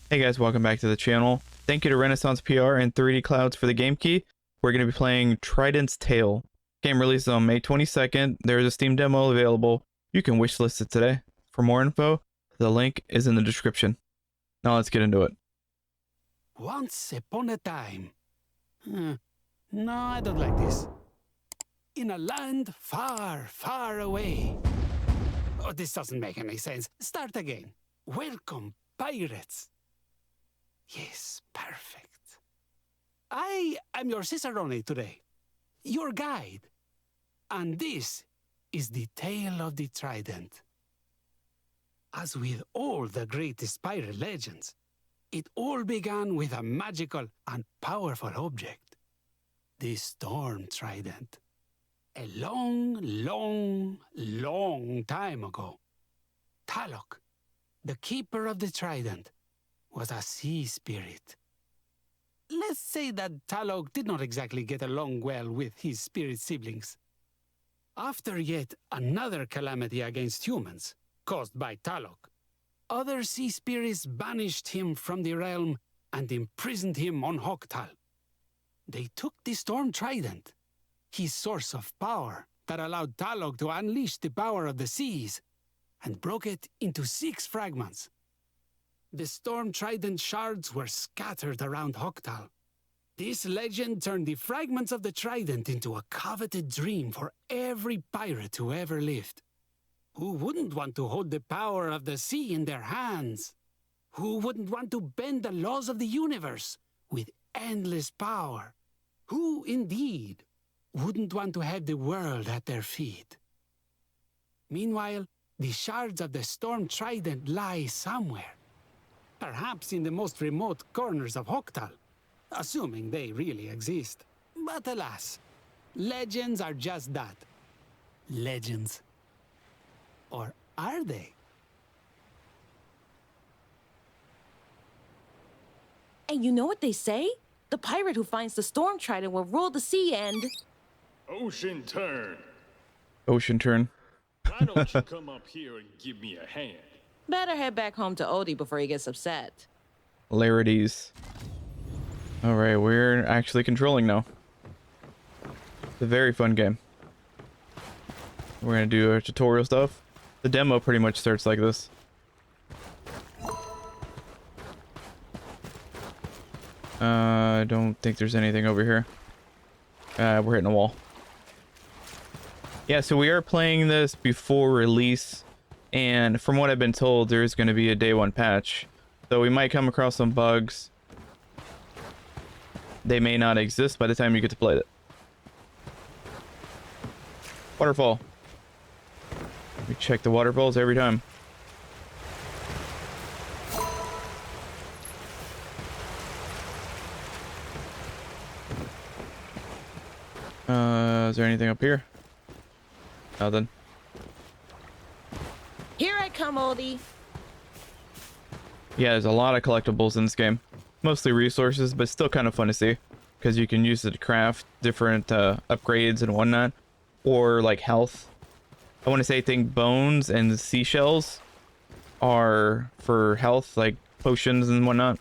Hey guys, welcome back to the channel. Thank you to Renaissance PR and 3D Clouds for the game key. We're going to be playing Trident's Tale. Game releases on May 22nd. There is a Steam demo available. You can wishlist it today. For more info, the link is in the description. Now let's get into it. Once upon a time. No, I don't like this. In a land far, far away. Oh, this doesn't make any sense. Start again. Welcome, pirates. Yes, perfect. I am your cicerone today, your guide. And this is the tale of the Trident. As with all the greatest pirate legends, it all began with a magical and powerful object, the Storm Trident. A long, long, long time ago, Talok, the keeper of the Trident, was a sea spirit. Let's say that Talok did not exactly get along well with his spirit siblings. After yet another calamity against humans, caused by Talok, other sea spirits banished him from the realm and imprisoned him on Hoktal. They took the Storm Trident, his source of power that allowed Talok to unleash the power of the seas, and broke it into 6 fragments. The Storm Trident shards were scattered around Hoktal. This legend turned the fragments of the Trident into a coveted dream for every pirate who ever lived. Who wouldn't want to hold the power of the sea in their hands? Who wouldn't want to bend the laws of the universe with endless power? Who, indeed, wouldn't want to have the world at their feet? Meanwhile, the shards of the Storm Trident lie somewhere. Perhaps in the most remote corners of Hoktal, assuming they really exist. But alas, legends are just that. Legends. Or are they? And you know what they say? The pirate who finds the Storm Trident will rule the sea and... Ocean turn. Ocean turn. Why don't you come up here and give me a hand? Better head back home to Odie before he gets upset. Hilarities. Alright, we're actually controlling now. It's a very fun game. We're gonna do our tutorial stuff. The demo pretty much starts like this. I don't think there's anything over here. We're hitting a wall. Yeah, so we are playing this before release, and from what I've been told, there's going to be a day 1 patch. So we might come across some bugs. They may not exist by the time you get to play it. Waterfall. We check the waterfalls every time. Is there anything up here? Nothing. Here I come, Odie. Yeah, there's a lot of collectibles in this game. Mostly resources, but still kind of fun to see. Because you can use it to craft different upgrades and whatnot. Or like health. I want to say I think bones and seashells are for health, like potions and whatnot.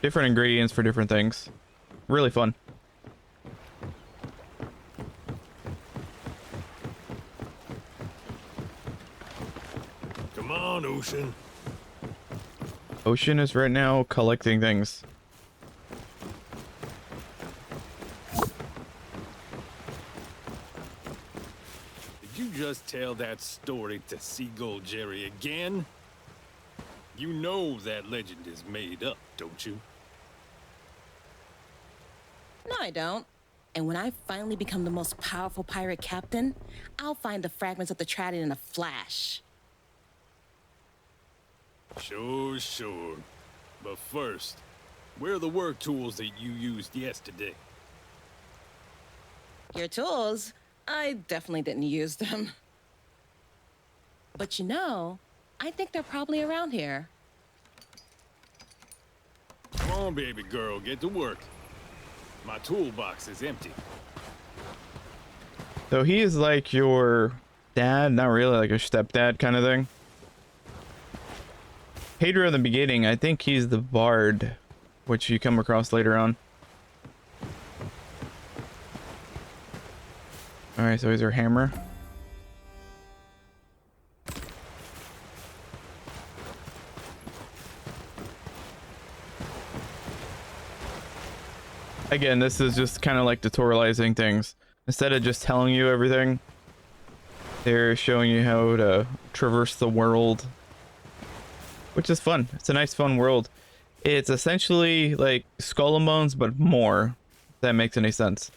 Different ingredients for different things. Really fun. Come on, Ocean. Ocean is right now collecting things. Did you just tell that story to Seagull Jerry again? You know that legend is made up, don't you? No, I don't. And when I finally become the most powerful pirate captain, I'll find the fragments of the Trident in a flash. Sure. But first, where are the work tools that you used yesterday? Your tools? I definitely didn't use them. But you know, I think they're probably around here. Come on, baby girl, get to work. My toolbox is empty. So he is like your dad, not really like a stepdad kind of thing. Pedro in the beginning, I think he's the bard, which you come across later on. Alright, so here's our hammer. Again, this is just kind of like tutorializing things. Instead of just telling you everything, they're showing you how to traverse the world, which is fun. It's a nice, fun world. It's essentially like Skull and Bones, but more, if that makes any sense.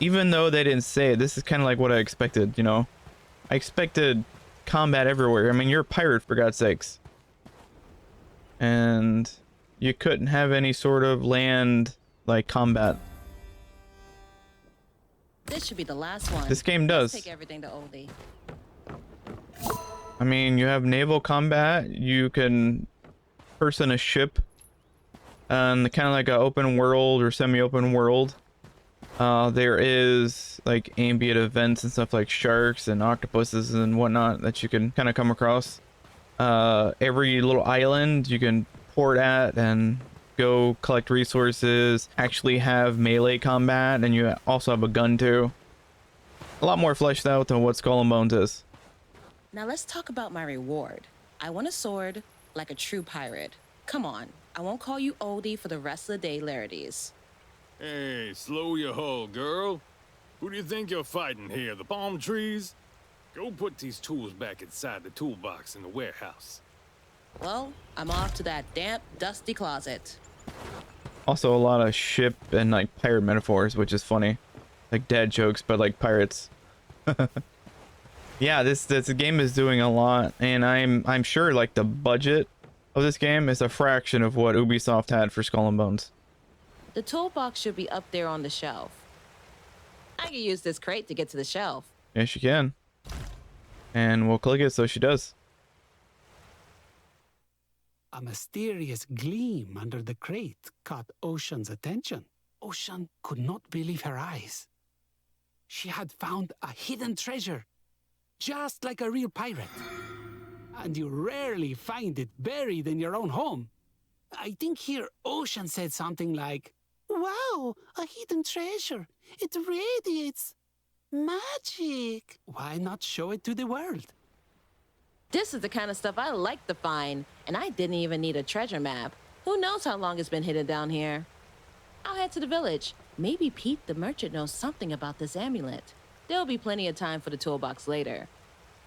Even though they didn't say it, this is kind of like what I expected, you know? I expected combat everywhere. I mean, you're a pirate, for God's sakes. And you couldn't have any sort of land, like, combat. This should be the last one. This game does. Let's take everything to Oldie. I mean, you have naval combat. You can person a ship. And kind of like an open world or semi-open world. There is like ambient events and stuff like sharks and octopuses and whatnot that you can kind of come across. Every little island you can port at and go collect resources, actually have melee combat, and you also have a gun too. A lot more fleshed out than what Skull and Bones is. Now let's talk about my reward. I want a sword like a true pirate. Come on, I won't call you Oldie for the rest of the day, Larities. Hey, slow your hull, girl. Who do you think you're fighting here, the palm trees? Go put these tools back inside the toolbox in the warehouse. Well, I'm off to that damp, dusty closet. Also a lot of ship and like pirate metaphors, which is funny. Like dad jokes, but like pirates. Yeah, this game is doing a lot, and I'm sure like the budget of this game is a fraction of what Ubisoft had for Skull and Bones. The toolbox should be up there on the shelf. I can use this crate to get to the shelf. Yes, you can. And we'll click it so she does. A mysterious gleam under the crate caught Ocean's attention. Ocean could not believe her eyes. She had found a hidden treasure, just like a real pirate. And you rarely find it buried in your own home. I think here Ocean said something like, "Wow, a hidden treasure. It radiates magic. Why not show it to the world?" This is the kind of stuff I like to find, and I didn't even need a treasure map. Who knows how long it's been hidden down here? I'll head to the village. Maybe Pete the merchant knows something about this amulet. There'll be plenty of time for the toolbox later.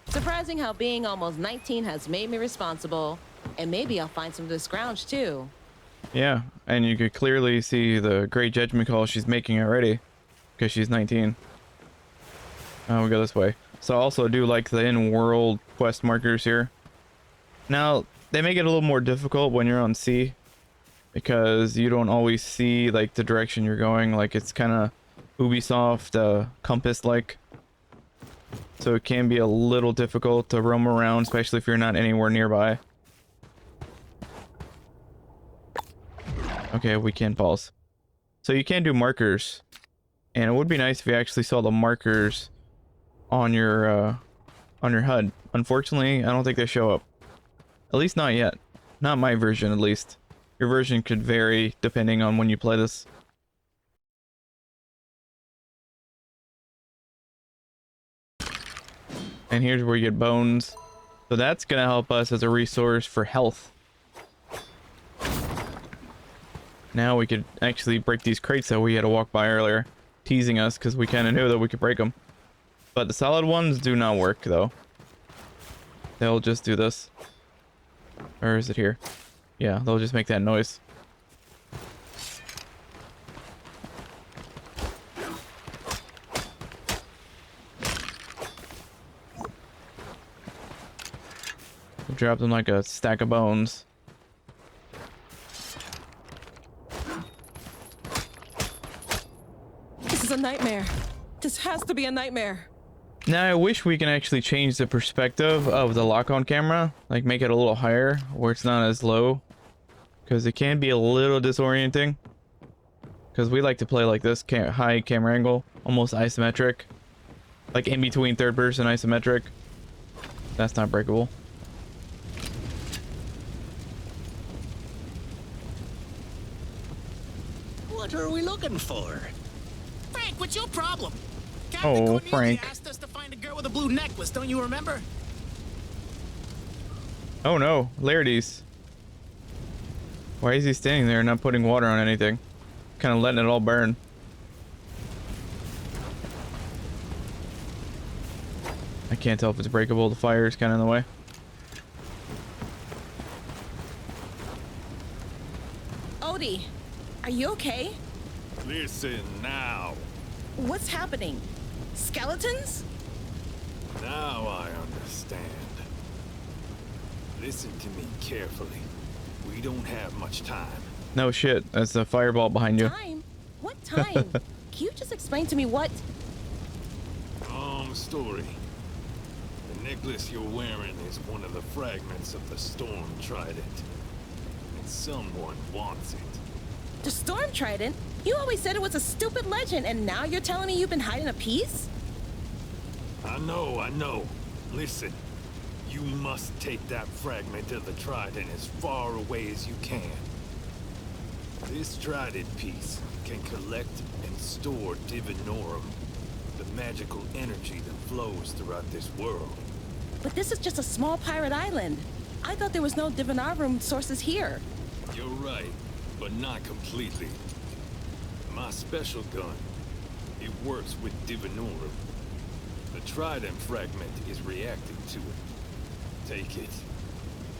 Surprising how being almost 19 has made me responsible, and maybe I'll find some of the scrounge too. Yeah, and you could clearly see the great judgment call she's making already, because she's 19. We go this way. So I also do like the in-world quest markers here. Now, they make it a little more difficult when you're on sea, because you don't always see like the direction you're going. Like it's kind of Ubisoft compass-like. So it can be a little difficult to roam around, especially if you're not anywhere nearby. Okay, we can pause. So you can do markers, and it would be nice if you actually saw the markers on your HUD. Unfortunately, I don't think they show up. At least not yet. Not my version, at least. Your version could vary depending on when you play this. And here's where you get bones. So that's gonna help us as a resource for health. Now we could actually break these crates that we had to walk by earlier, teasing us because we kind of knew that we could break them. But the solid ones do not work though. They'll just do this. Or is it here? Yeah, they'll just make that noise. We'll drop them like a stack of bones. This is a nightmare. This has to be a nightmare. Now I wish we can actually change the perspective of the lock-on camera, like make it a little higher where it's not as low, because it can be a little disorienting, because we like to play like this high camera angle, almost isometric, like in between third person isometric. That's not breakable. What are we looking for? Frank, what's your problem? Captain Oh, Cornelia Frank. asked us to find a girl with a blue necklace, don't you remember? Oh no, Larides. Why is he standing there and not putting water on anything? Kind of letting it all burn. I can't tell if it's breakable. The fire is kind of in the way. Odie, are you okay? Listen now. What's happening? Skeletons? Now I understand. Listen to me carefully. We don't have much time. No shit. That's a fireball behind you. Time? What time? Can you just explain to me what? Long story. The necklace you're wearing is one of the fragments of the Storm Trident. And someone wants it. The Storm Trident? You always said it was a stupid legend, and now you're telling me you've been hiding a piece? I know. Listen. You must take that fragment of the Trident as far away as you can. This Trident piece can collect and store Divinorum, the magical energy that flows throughout this world. But this is just a small pirate island. I thought there was no Divinorum sources here. You're right, but not completely. My special gun, it works with Divinorum. The Trident fragment is reacting to it. Take it,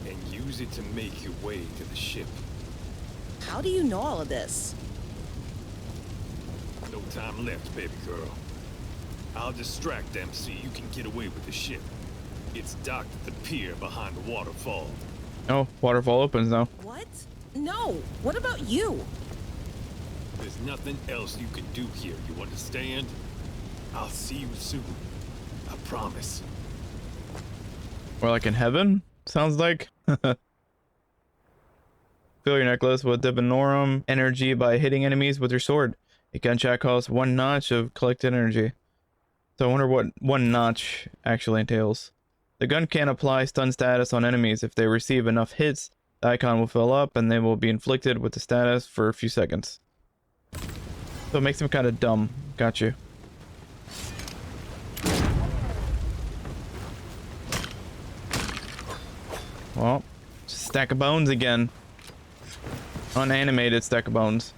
and use it to make your way to the ship. How do you know all of this? No time left, baby girl. I'll distract them so you can get away with the ship. It's docked at the pier behind the waterfall. Oh, waterfall opens now. What? No. What about you? There's nothing else you can do here, you understand? I'll see you soon. I promise. Or like in heaven? Sounds like. Fill your necklace with Divinorum energy by hitting enemies with your sword. A gunshot costs 1 notch of collected energy. So I wonder what 1 notch actually entails. The gun can apply stun status on enemies. If they receive enough hits, the icon will fill up and they will be inflicted with the status for a few seconds. So it makes them kind of dumb. Got you. Well, stack of bones again. Unanimated stack of bones.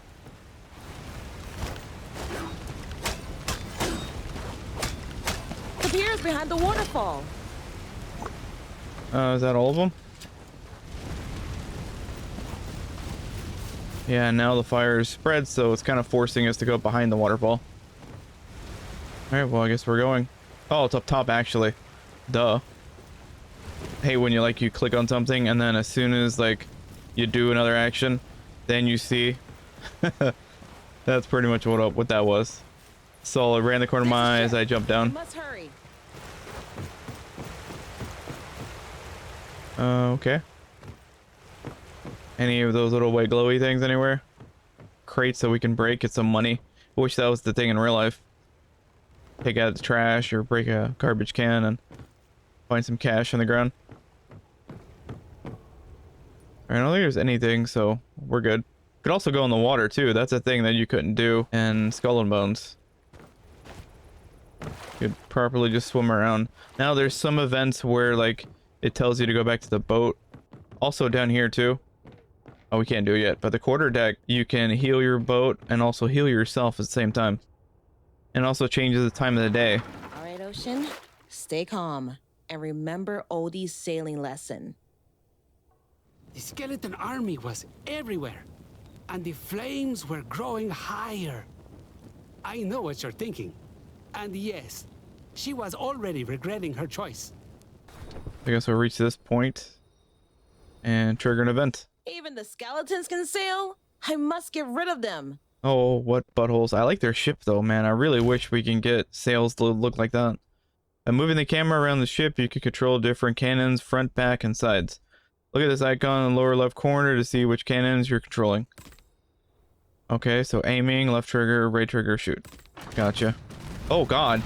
The pier is behind the waterfall. Is that all of them? Yeah, now the fire is spread, so it's kind of forcing us to go behind the waterfall. Alright, well, I guess we're going. Oh, it's up top, actually. Duh. Hey, when you click on something, and then as soon as, you do another action, then you see. That's pretty much what that was. So I ran the corner of my eye as I jumped down. Must hurry. Okay. Any of those little white glowy things anywhere? Crates that we can break, get some money. I wish that was the thing in real life. Take out the trash or break a garbage can and find some cash on the ground. I don't think there's anything, so we're good. Could also go in the water too. That's a thing that you couldn't do in Skull and Bones. Could properly just swim around. Now there's some events where it tells you to go back to the boat. Also down here too. Oh, we can't do it yet, but the quarter deck, you can heal your boat and also heal yourself at the same time. And also changes the time of the day. All right, Ocean. Stay calm. And remember Odie's sailing lesson. The skeleton army was everywhere, and the flames were growing higher. I know what you're thinking. And yes, she was already regretting her choice. I guess we'll reach this point and trigger an event. Even the skeletons can sail? I must get rid of them. Oh, what buttholes. I like their ship though, man. I really wish we can get sails to look like that. By moving the camera around the ship, you can control different cannons, front, back, and sides. Look at this icon in the lower left corner to see which cannons you're controlling. Okay, so aiming, left trigger, right trigger, shoot. Gotcha. Oh, God.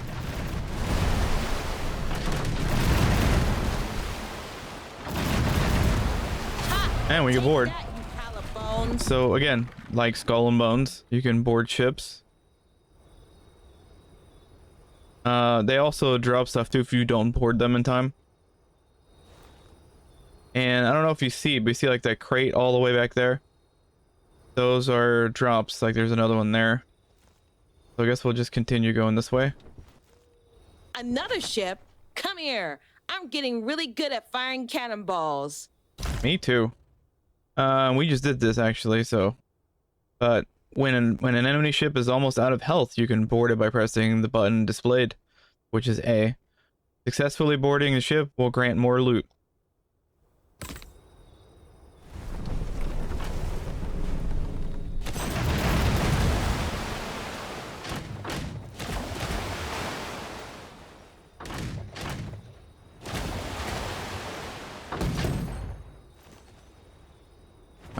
And we get bored. That, you bones. So again, like Skull and Bones, you can board ships. They also drop stuff too if you don't board them in time. And I don't know if you see, but you see like that crate all the way back there? Those are drops, like there's another one there. So I guess we'll just continue going this way. Another ship? Come here. I'm getting really good at firing cannonballs. Me too. We just did this actually, so. But when an enemy ship is almost out of health, you can board it by pressing the button displayed, which is A. Successfully boarding the ship will grant more loot.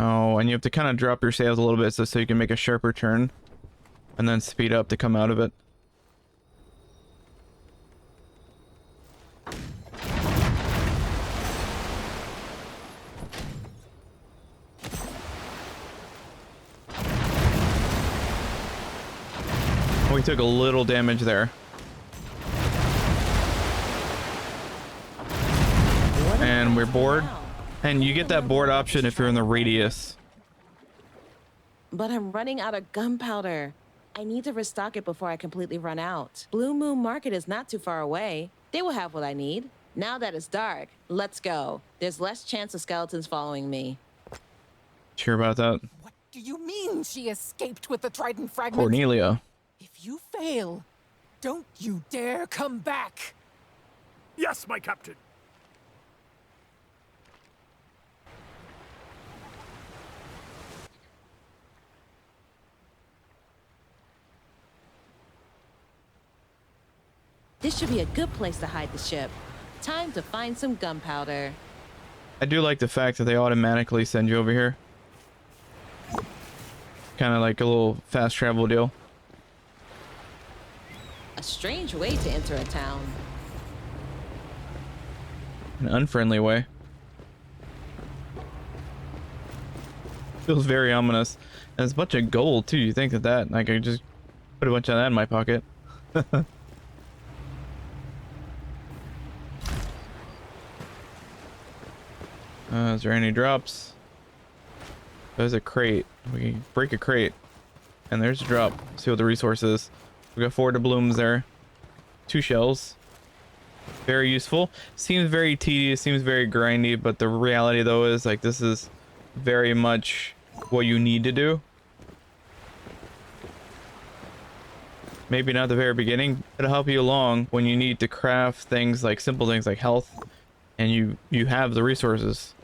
Oh, and you have to kind of drop your sails a little bit so you can make a sharper turn and then speed up to come out of it. We took a little damage there. And we're bored. And you get that board option if you're in the radius. But I'm running out of gunpowder. I need to restock it before I completely run out. Blue Moon Market is not too far away. They will have what I need. Now that it's dark, let's go. There's less chance of skeletons following me. Sure about that? What do you mean she escaped with the Trident fragment? Cornelia. If you fail, don't you dare come back. Yes, my captain. This should be a good place to hide the ship. Time to find some gunpowder. I do like the fact that they automatically send you over here. Kind of like a little fast travel deal. A strange way to enter a town. An unfriendly way. Feels very ominous. And it's a bunch of gold too. You think that like I just put a bunch of that in my pocket. Is there any drops? There's a crate. We can break a crate. And there's a drop. See what the resource is. We got 4 doubloons there. 2 shells. Very useful. Seems very tedious, seems very grindy, but the reality though is like this is very much what you need to do. Maybe not the very beginning. It'll help you along when you need to craft things like simple things like health and you have the resources.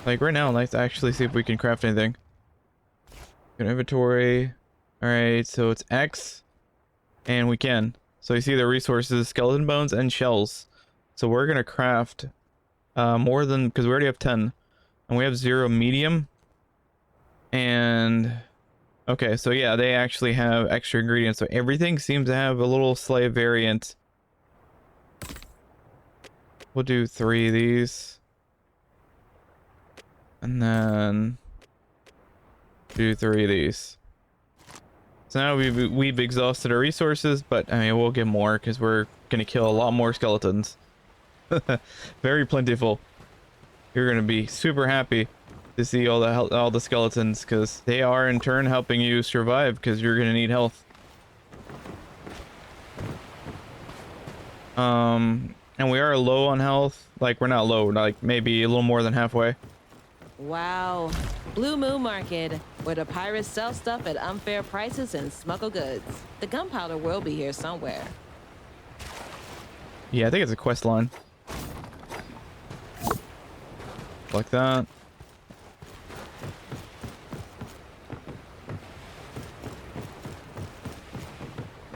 Like right now, let's actually see if we can craft anything. Good inventory. Alright, so it's X. And we can. So you see the resources, skeleton bones and shells. So we're gonna craft more than, because we already have 10. And we have 0 medium. And okay, so yeah, they actually have extra ingredients. So everything seems to have a little slight variant. We'll do 3 of these. And then do 3 of these. So now we've exhausted our resources, but I mean we'll get more because we're gonna kill a lot more skeletons. Very plentiful. You're gonna be super happy to see all the skeletons because they are in turn helping you survive because you're gonna need health. And we are low on health. Like we're not low, like maybe a little more than halfway. Wow. Blue Moon Market, where the pirates sell stuff at unfair prices and smuggle goods. The gunpowder will be here somewhere. Yeah, I think it's a quest line. Like that.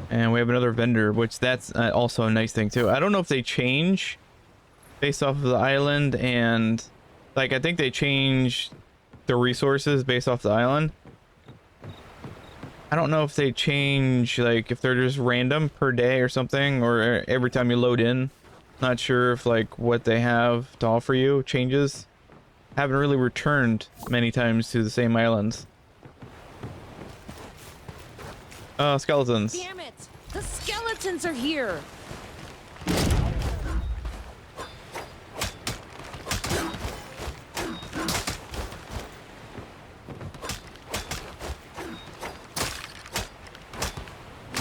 And we have another vendor, which that's also a nice thing too. I don't know if they change based off of the island, and like I think they change the resources based off the island. I don't know if they change, like if they're just random per day or something, or every time you load in. Not sure if like what they have to offer you changes. haven't really returned many times to the same islands. Skeletons. Damn it! The skeletons are here!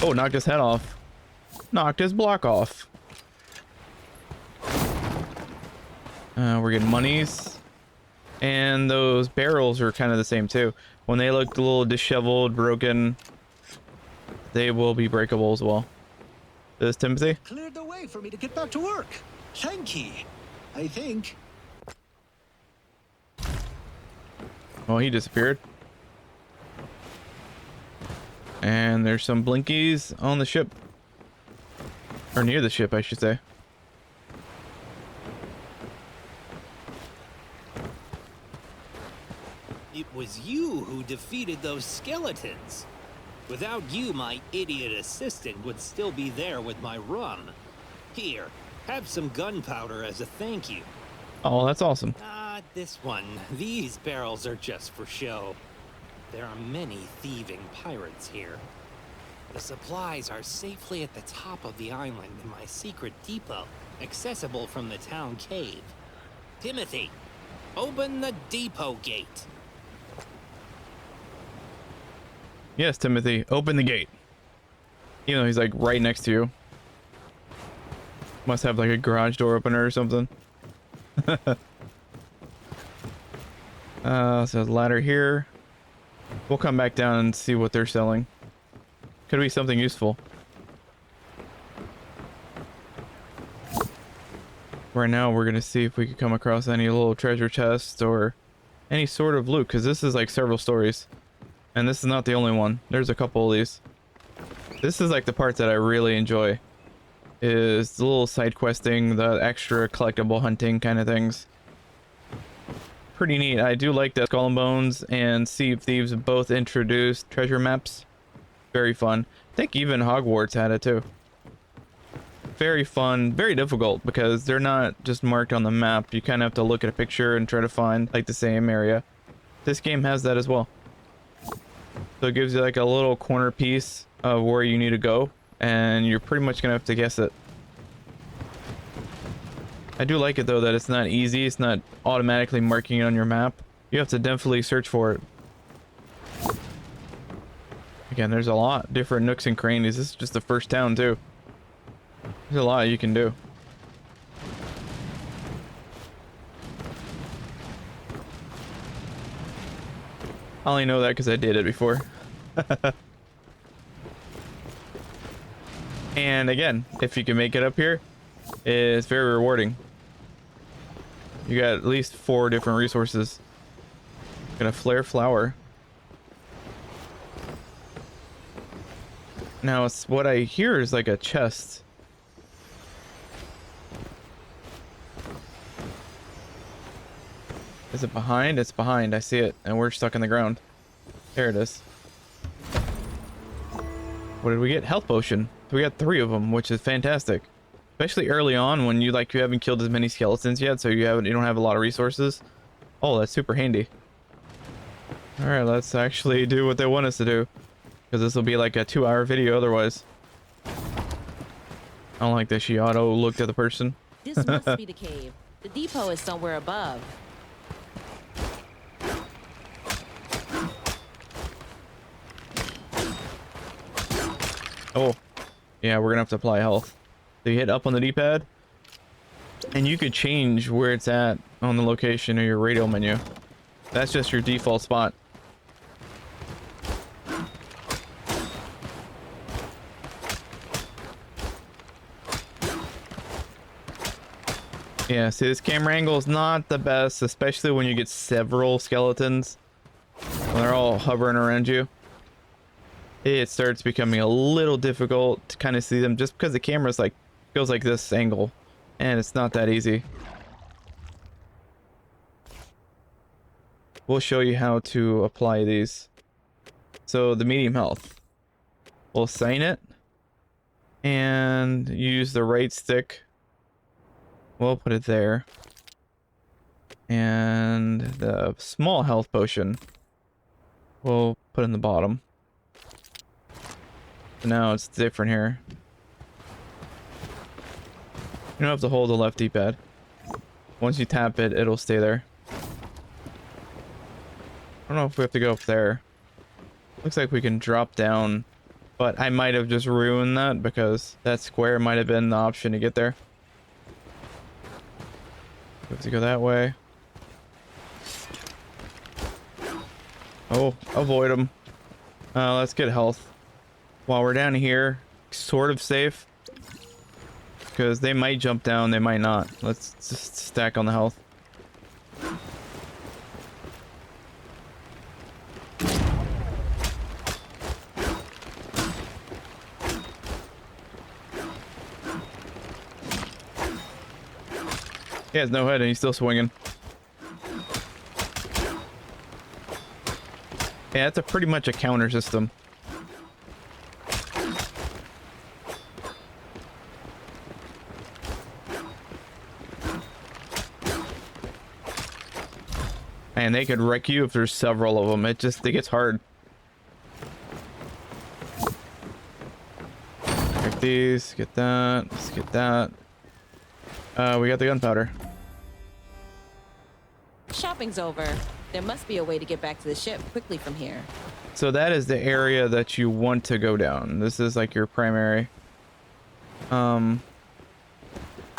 Oh, knocked his head off. Knocked his block off. We're getting monies. And those barrels are kind of the same too. When they look a little disheveled, broken, they will be breakable as well. This Timothy? Cleared the way for me to get back to work. Thank you. I think. Oh, he disappeared. And there's some blinkies on the ship. Or near the ship, I should say. It was you who defeated those skeletons. Without you, my idiot assistant would still be there with my rum. Here, have some gunpowder as a thank you. Oh, that's awesome. Not this one. These barrels are just for show. There are many thieving pirates here. The supplies are safely at the top of the island in my secret depot, accessible from the town cave. Timothy, open the depot gate. Yes, Timothy, open the gate. Even though he's like right next to you. Must have like a garage door opener or something. So there's a ladder here. We'll come back down and see what they're selling. Could be something useful. Right now we're gonna see if we could come across any little treasure chests or any sort of loot, because this is like several stories. And this is not the only one. There's a couple of these. This is like the part that I really enjoy. Is the little side questing, the extra collectible hunting kind of things. Pretty neat. I do like that Skull and Bones and Sea of Thieves both introduced treasure maps. Very fun. I think even Hogwarts had it too. Very fun, very difficult because they're not just marked on the map. You kind of have to look at a picture and try to find like the same area. This game has that as well. So it gives you like a little corner piece of where you need to go, and you're pretty much gonna have to guess it. I do like it though that it's not easy. It's not automatically marking it on your map. You have to definitely search for it. Again, there's a lot different nooks and crannies. This is just the first town too. There's a lot you can do. I only know that because I did it before. And again, if you can make it up here, it's very rewarding. You got at least 4 different resources. Got a flare flower. Now, it's what I hear is like a chest. Is it behind? It's behind. I see it. And we're stuck in the ground. There it is. What did we get? Health potion. So we got 3 of them, which is fantastic. Especially early on when you haven't killed as many skeletons yet, so you don't have a lot of resources. Oh, that's super handy. All right, let's actually do what they want us to do, because this will be like a 2-hour video otherwise. I don't like that she auto looked at the person. This must be the cave. The depot is somewhere above. Oh, yeah, we're gonna have to apply health. So you hit up on the D-pad, and you could change where it's at on the location or your radio menu. That's just your default spot. Yeah, see, this camera angle is not the best, especially when you get several skeletons. When they're all hovering around you. It starts becoming a little difficult to kind of see them just because the camera's like goes like this angle, and it's not that easy. We'll show you how to apply these. So the medium health, we'll assign it and use the right stick. We'll put it there. And the small health potion we'll put in the bottom. So now it's different here. You don't have to hold the left D-pad. Once you tap it, it'll stay there. I don't know if we have to go up there. Looks like we can drop down, but I might have just ruined that because that square might have been the option to get there. We have to go that way. Oh, avoid them. Let's get health. While we're down here, sort of safe. Because they might jump down, they might not. Let's just stack on the health. He has no head and he's still swinging. Yeah, that's pretty much a counter system. And they could wreck you if there's several of them. It gets hard. Get these, get that, let's get that. We got the gunpowder. Shopping's over. There must be a way to get back to the ship quickly from here. So that is the area that you want to go down. This is like your primary. A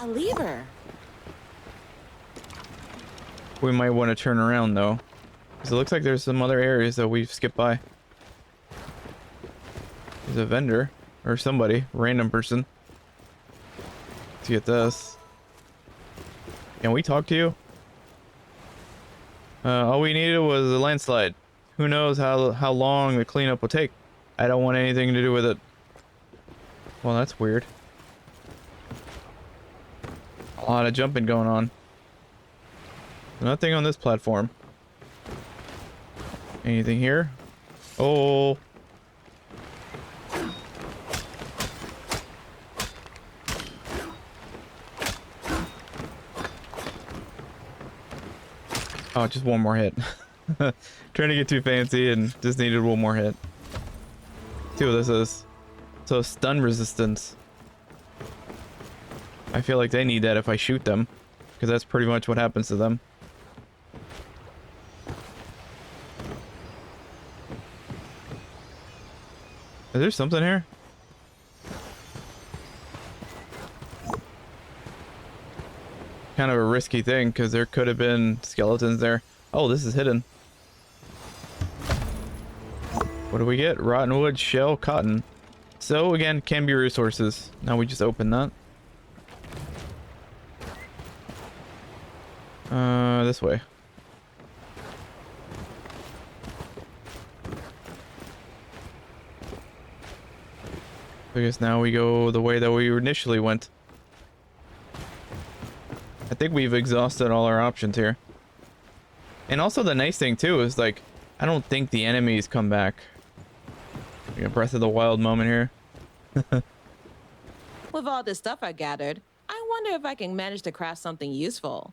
lever. We might want to turn around though, because it looks like there's some other areas that we've skipped by. There's a vendor or somebody, random person. Let's get this. Can we talk to you? All we needed was a landslide. Who knows how long the cleanup will take? I don't want anything to do with it. Well, that's weird. A lot of jumping going on. Nothing on this platform. Anything here? Oh. Oh, just one more hit. Trying to get too fancy and just needed one more hit. See what this is. So stun resistance. I feel like they need that if I shoot them, because that's pretty much what happens to them. Is there something here? Kind of a risky thing because there could have been skeletons there. Oh, this is hidden. What do we get? Rotten wood, shell, cotton. So again, can be resources. Now we just open that. This way. I guess now we go the way that we initially went. I think we've exhausted all our options here. And also the nice thing too is like, I don't think the enemies come back. Like a Breath of the Wild moment here. With all this stuff I gathered, I wonder if I can manage to craft something useful.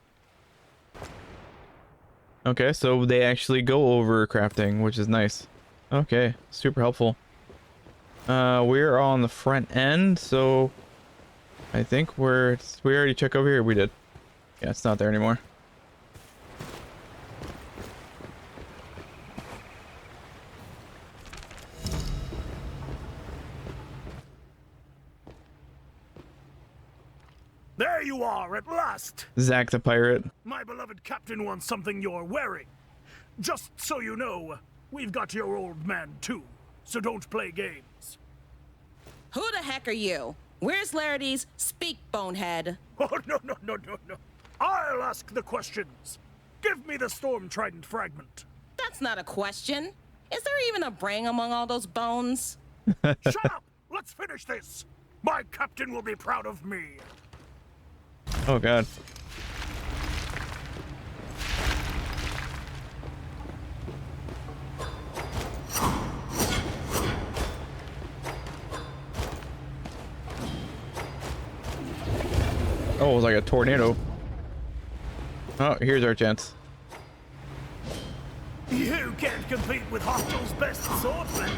Okay, so they actually go over crafting, which is nice. Okay, super helpful. We're on the front end, so I think we already checked over here. We did. Yeah, it's not there anymore. There you are at last! Zack the pirate. My beloved captain wants something you're wearing. Just so you know, we've got your old man too, so don't play games. Who the heck are you? Where's Larity's? Speak, bonehead. Oh, no. I'll ask the questions. Give me the Storm Trident fragment. That's not a question. Is there even a brain among all those bones? Shut up! Let's finish this. My captain will be proud of me. Oh god. Oh, it was like a tornado. Oh, here's our chance. You can't compete with Hostel's best swordsman.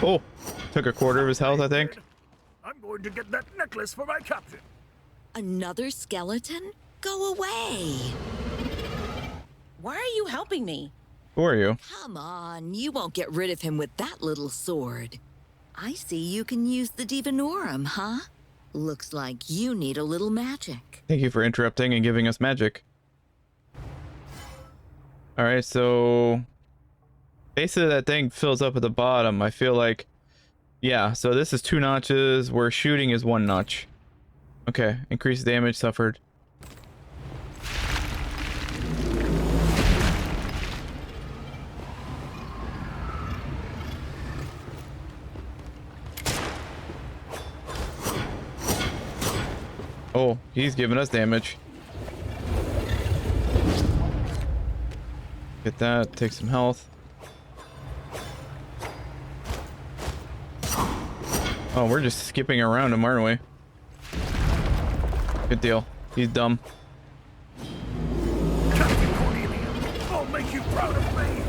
Oh, took a quarter of his health, I think. I'm going to get that necklace for my captain. Another skeleton? Go away. Why are you helping me? Who are you? Come on, you won't get rid of him with that little sword. I see you can use the Divinorum, huh? Looks like you need a little magic. Thank you for interrupting and giving us magic. Alright, so basically that thing fills up at the bottom. I feel like, yeah, so this is 2 notches, where shooting is 1 notch. Okay, increased damage suffered. Oh, he's giving us damage. Get that, take some health. Oh, we're just skipping around him, aren't we? Good deal. He's dumb. Captain Cornelia, I'll make you proud of me.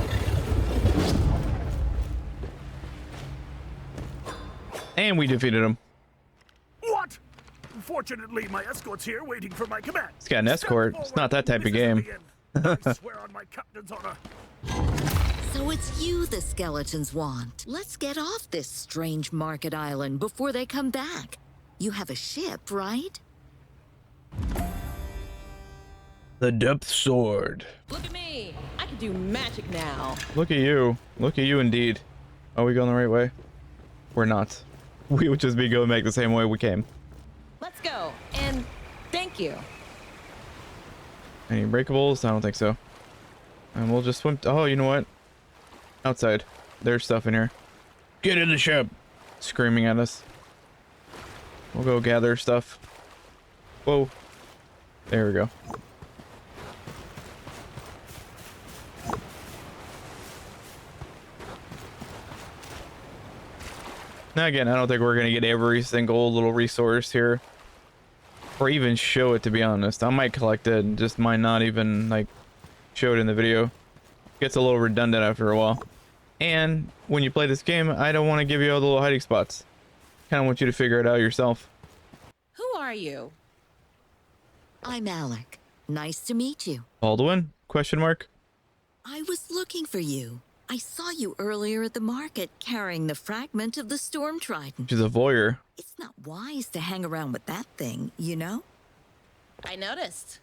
And we defeated him. What? Fortunately, my escort's here waiting for my command. He's got an escort. It's not that type of game. I swear on my captain's honor. So it's you the skeletons want. Let's get off this strange market island before they come back. You have a ship, right? The Depth Sword. Look at me. I can do magic now. Look at you. Look at you indeed. Are we going the right way? We're not. We would just be going back the same way we came. Let's go. And thank you. Any breakables? I don't think so. And we'll just swim. Oh, you know what? Outside. There's stuff in here. Get in the ship! Screaming at us. We'll go gather stuff. Whoa. There we go. Now again, I don't think we're gonna get every single little resource here. Or even show it, to be honest. I might collect it and just might not even like show it in the video. Gets a little redundant after a while. And when you play this game, I don't want to give you all the little hiding spots. Kind of want you to figure it out yourself. Who are you? I'm Alec. Nice to meet you. Baldwin? Question mark? I was looking for you. I saw you earlier at the market carrying the fragment of the Storm Trident. She's a voyeur. It's not wise to hang around with that thing, you know? I noticed.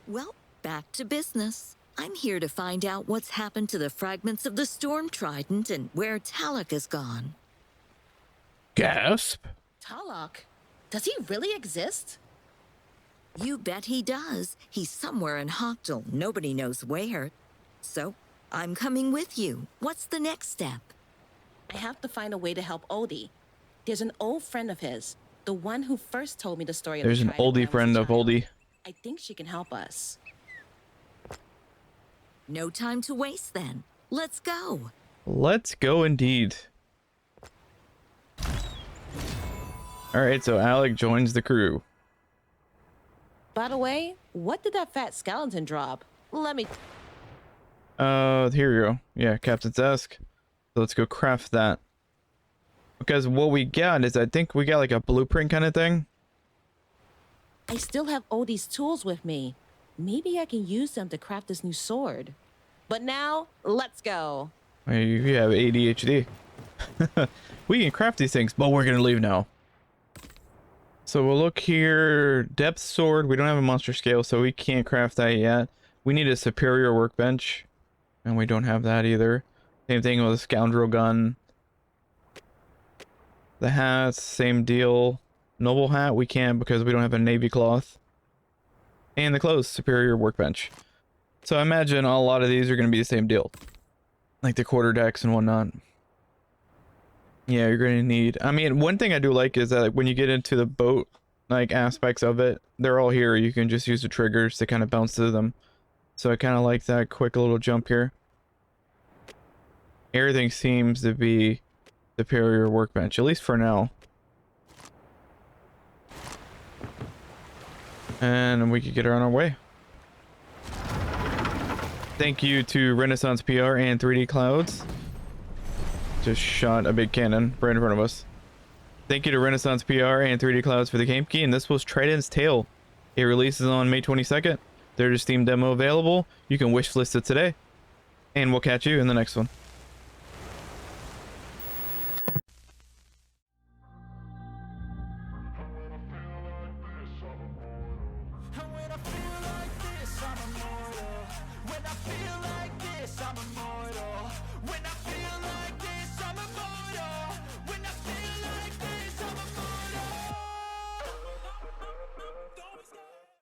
Well, back to business. I'm here to find out what's happened to the fragments of the Storm Trident and where Talak has gone. Gasp. Talak? Does he really exist? You bet he does. He's somewhere in Hochtel. Nobody knows where. So, I'm coming with you. What's the next step? I have to find a way to help Odie. There's an old friend of his, the one who first told me the story of There's the an Trident when I oldie was friend a of child. oldie. I think she can help us. No time to waste then. Let's go. Let's go indeed. Alright, so Alec joins the crew. By the way, what did that fat skeleton drop? Let me... Here we go. Yeah, Captain's desk. So let's go craft that. Because what we got is, I think we got like a blueprint kind of thing. I still have Odie's tools with me. Maybe I can use them to craft this new sword. But now, let's go. You have ADHD. We can craft these things, but we're gonna leave now. So we'll look here. Depth sword. We don't have a monster scale, so we can't craft that yet. We need a superior workbench, and we don't have that either. Same thing with a scoundrel gun. The hats, same deal. Noble hat, we can't because we don't have a navy cloth. And the clothes, superior workbench. So I imagine a lot of these are going to be the same deal. Like the quarter decks and whatnot. Yeah, you're going to need... I mean, one thing I do like is that when you get into the boat, like, aspects of it, they're all here. You can just use the triggers to kind of bounce to them. So I kind of like that quick little jump here. Everything seems to be superior workbench, at least for now. And we could get her on our way. Thank you to Renaissance PR and 3D Clouds. Just shot a big cannon right in front of us. Thank you to Renaissance PR and 3D Clouds for the game key, and this was Trident's Tale. It releases on May 22nd. There's a Steam demo available. You can wishlist it today. And we'll catch you in the next one.